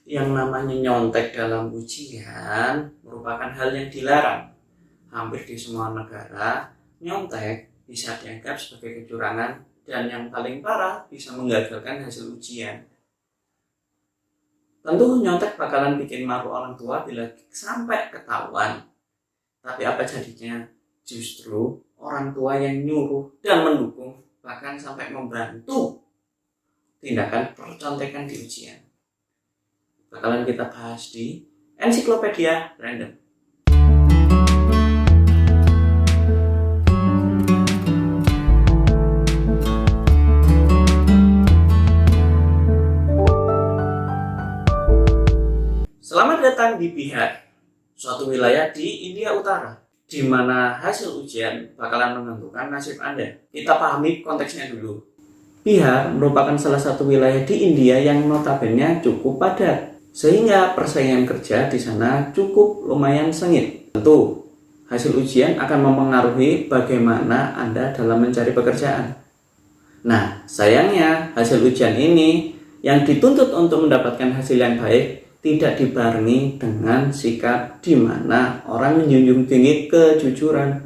Yang namanya nyontek dalam ujian merupakan hal yang dilarang. Hampir di semua negara, nyontek bisa dianggap sebagai kecurangan dan yang paling parah bisa menggagalkan hasil ujian. Tentu nyontek bakalan bikin malu orang tua bila sampai ketahuan. Tapi apa jadinya? Justru orang tua yang nyuruh dan mendukung, bahkan sampai membantu tindakan percontekan di ujian. Bakalan kita bahas di Ensiklopedia Random. Selamat datang di Bihar, suatu wilayah di India Utara, di mana hasil ujian bakalan menentukan nasib Anda. Kita pahami konteksnya dulu. Bihar merupakan salah satu wilayah di India yang notabene cukup padat, sehingga persaingan kerja di sana cukup lumayan sengit. Tentu, hasil ujian akan mempengaruhi bagaimana Anda dalam mencari pekerjaan. Nah, sayangnya hasil ujian ini yang dituntut untuk mendapatkan hasil yang baik tidak dibarengi dengan sikap di mana orang menjunjung tinggi kejujuran.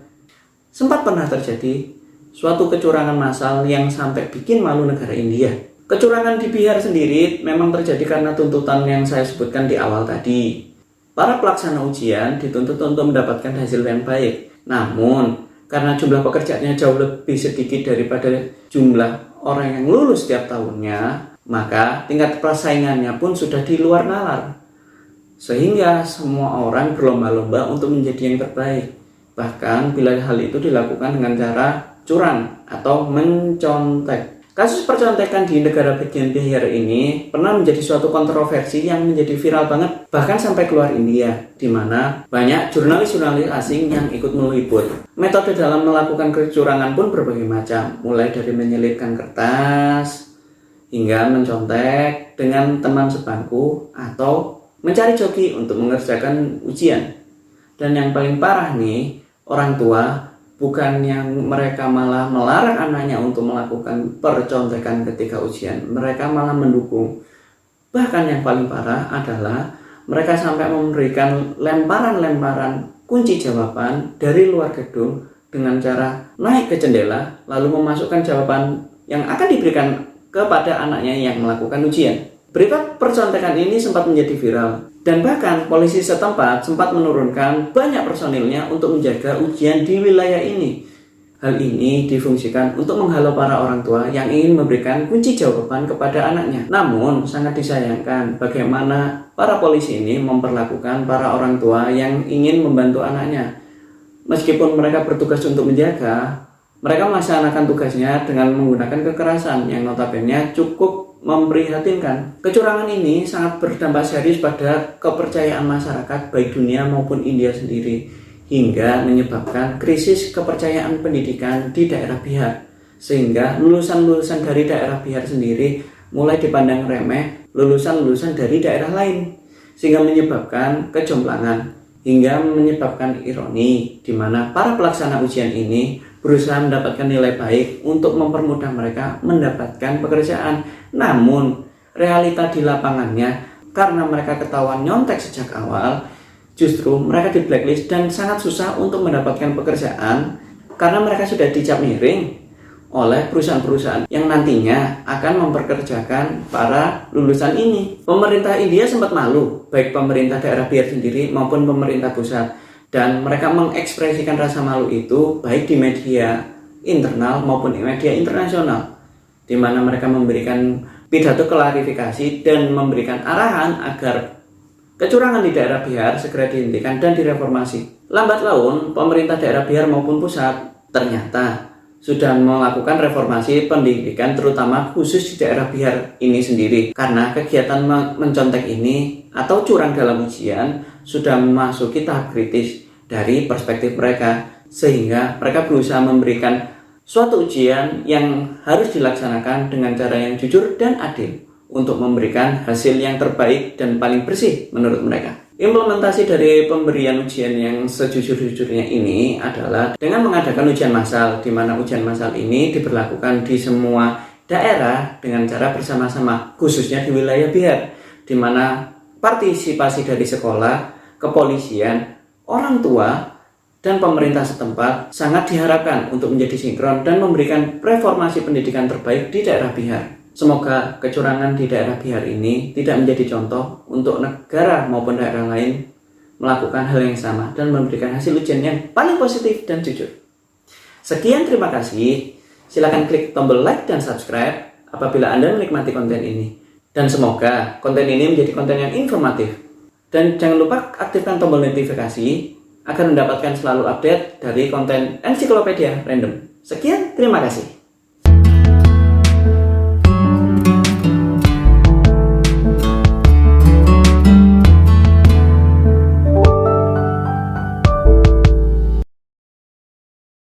Sempat pernah terjadi suatu kecurangan massal yang sampai bikin malu negara India. Kecurangan di Bihar sendiri memang terjadi karena tuntutan yang saya sebutkan di awal tadi. Para pelaksana ujian dituntut untuk mendapatkan hasil yang baik. Namun, karena jumlah pekerjaannya jauh lebih sedikit daripada jumlah orang yang lulus setiap tahunnya, maka tingkat persaingannya pun sudah di luar nalar. Sehingga semua orang berlomba-lomba untuk menjadi yang terbaik. Bahkan bila hal itu dilakukan dengan cara curang atau mencontek. Kasus percontekan di negara bagian Bihar ini pernah menjadi suatu kontroversi yang menjadi viral banget, bahkan sampai keluar India, di mana banyak jurnalis-jurnalis asing yang ikut meliput. Metode dalam melakukan kecurangan pun berbagai macam, mulai dari menyelipkan kertas, hingga mencontek dengan teman sebangku, atau mencari joki untuk mengerjakan ujian. Dan yang paling parah nih, orang tua bukan yang mereka malah melarang anaknya untuk melakukan percontekan ketika ujian, mereka malah mendukung. Bahkan yang paling parah adalah mereka sampai memberikan lemparan-lemparan kunci jawaban dari luar gedung dengan cara naik ke jendela lalu memasukkan jawaban yang akan diberikan kepada anaknya yang melakukan ujian. Berita percontekan ini sempat menjadi viral. Dan bahkan polisi setempat sempat menurunkan banyak personilnya untuk menjaga ujian di wilayah ini. Hal ini difungsikan untuk menghalau para orang tua yang ingin memberikan kunci jawaban kepada anaknya. Namun sangat disayangkan bagaimana para polisi ini memperlakukan para orang tua yang ingin membantu anaknya. Meskipun mereka bertugas untuk menjaga, mereka melaksanakan tugasnya dengan menggunakan kekerasan yang notabene cukup memprihatinkan. Kecurangan ini sangat berdampak serius pada kepercayaan masyarakat baik dunia maupun India sendiri, hingga menyebabkan krisis kepercayaan pendidikan di daerah Bihar, sehingga lulusan-lulusan dari daerah Bihar sendiri mulai dipandang remeh lulusan-lulusan dari daerah lain, sehingga menyebabkan kejomplangan, hingga menyebabkan ironi di mana para pelaksana ujian ini berusaha mendapatkan nilai baik untuk mempermudah mereka mendapatkan pekerjaan. Namun, realita di lapangannya, karena mereka ketahuan nyontek sejak awal, justru mereka di blacklist dan sangat susah untuk mendapatkan pekerjaan karena mereka sudah dicap miring oleh perusahaan-perusahaan yang nantinya akan memperkerjakan para lulusan ini. Pemerintah India sempat malu, baik pemerintah daerah Bihar sendiri maupun pemerintah pusat. Dan mereka mengekspresikan rasa malu itu baik di media internal maupun di media internasional, di mana mereka memberikan pidato klarifikasi dan memberikan arahan agar kecurangan di daerah Bihar segera dihentikan dan direformasi. Lambat laun, pemerintah daerah Bihar maupun pusat ternyata sudah melakukan reformasi pendidikan, terutama khusus di daerah Bihar ini sendiri, karena kegiatan mencontek ini atau curang dalam ujian sudah memasuki tahap kritis dari perspektif mereka, sehingga mereka berusaha memberikan suatu ujian yang harus dilaksanakan dengan cara yang jujur dan adil untuk memberikan hasil yang terbaik dan paling bersih menurut mereka. Implementasi dari pemberian ujian yang sejujur-jujurnya ini adalah dengan mengadakan ujian massal, di mana ujian massal ini diberlakukan di semua daerah dengan cara bersama-sama, khususnya di wilayah Bihar, di mana partisipasi dari sekolah, kepolisian, orang tua, dan pemerintah setempat sangat diharapkan untuk menjadi sinkron dan memberikan reformasi pendidikan terbaik di daerah Bihar. Semoga kecurangan di daerah Bihar ini tidak menjadi contoh untuk negara maupun daerah lain melakukan hal yang sama dan memberikan hasil ujian yang paling positif dan jujur. Sekian, terima kasih. Silakan klik tombol like dan subscribe apabila Anda menikmati konten ini. Dan semoga konten ini menjadi konten yang informatif. Dan jangan lupa aktifkan tombol notifikasi agar mendapatkan selalu update dari konten ensiklopedia random. Sekian, terima kasih.